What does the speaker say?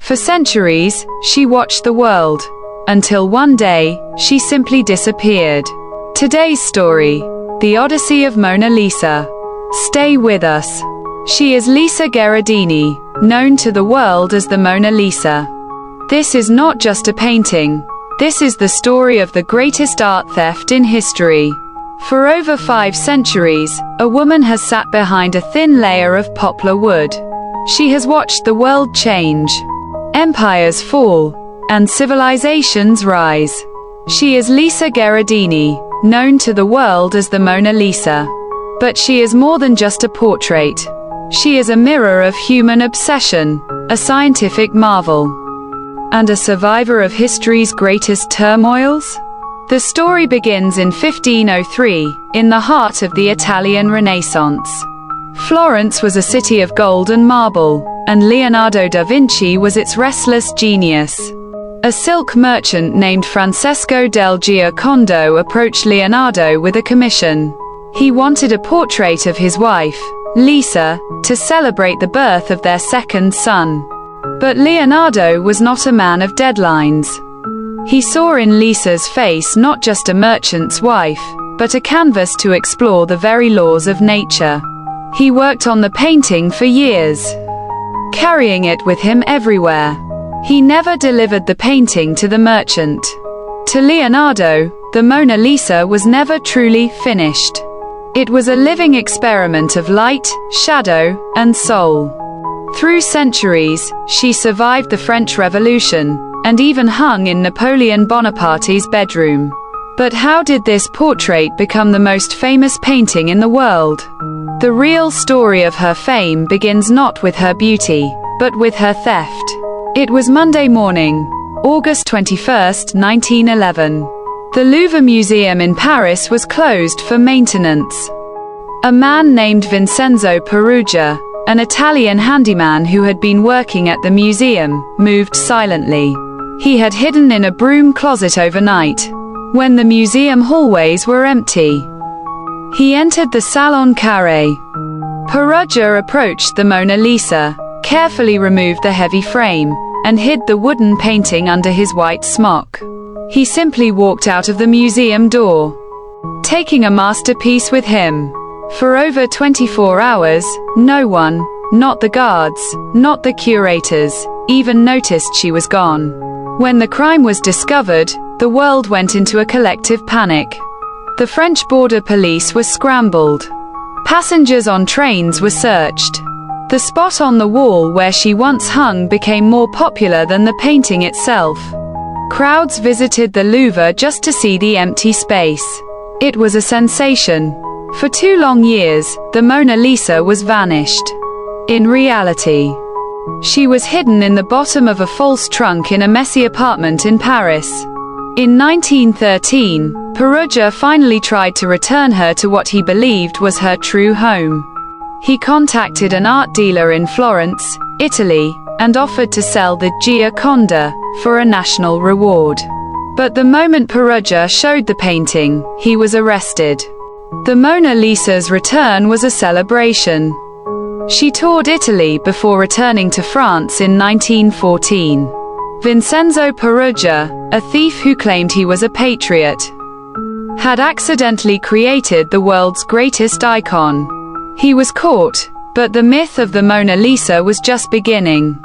For centuries, she watched the world, until one day, she simply disappeared. Today's story: the Odyssey of Mona Lisa. Stay with us. She is Lisa Gherardini, known to the world as the Mona Lisa. This is not just a painting. This is the story of the greatest art theft in history. For over 5 centuries, a woman has sat behind a thin layer of poplar wood. She has watched the world change, empires fall, and civilizations rise. She is Lisa Gherardini, known to the world as the Mona Lisa. But she is more than just a portrait. She is a mirror of human obsession, a scientific marvel, and a survivor of history's greatest turmoils. The story begins in 1503, in the heart of the Italian Renaissance. Florence was a city of gold and marble, and Leonardo da Vinci was its restless genius. A silk merchant named Francesco del Giocondo approached Leonardo with a commission. He wanted a portrait of his wife, Lisa, to celebrate the birth of their second son. But Leonardo was not a man of deadlines. He saw in Lisa's face not just a merchant's wife, but a canvas to explore the very laws of nature. He worked on the painting for years, carrying it with him everywhere. He never delivered the painting to the merchant. To Leonardo, the Mona Lisa was never truly finished. It was a living experiment of light, shadow, and soul. Through centuries, she survived the French Revolution, and even hung in Napoleon Bonaparte's bedroom. But how did this portrait become the most famous painting in the world? The real story of her fame begins not with her beauty, but with her theft. It was Monday morning, August 21, 1911. The Louvre Museum in Paris was closed for maintenance. A man named Vincenzo Peruggia, an Italian handyman who had been working at the museum, moved silently. He had hidden in a broom closet overnight, when the museum hallways were empty. He entered the Salon Carré. Peruggia approached the Mona Lisa, carefully removed the heavy frame, and hid the wooden painting under his white smock. He simply walked out of the museum door, taking a masterpiece with him. For over 24 hours, no one, not the guards, not the curators, even noticed she was gone. When the crime was discovered, the world went into a collective panic. The French border police were scrambled. Passengers on trains were searched. The spot on the wall where she once hung became more popular than the painting itself. Crowds visited the Louvre just to see the empty space. It was a sensation. For 2 long years, the Mona Lisa was vanished. In reality, she was hidden in the bottom of a false trunk in a messy apartment in Paris. In 1913, Peruggia finally tried to return her to what he believed was her true home. He contacted an art dealer in Florence, Italy, and offered to sell the Gioconda for a national reward. But the moment Peruggia showed the painting, he was arrested. The Mona Lisa's return was a celebration. She toured Italy before returning to France in 1914. Vincenzo Peruggia, a thief who claimed he was a patriot, had accidentally created the world's greatest icon. He was caught, but the myth of the Mona Lisa was just beginning.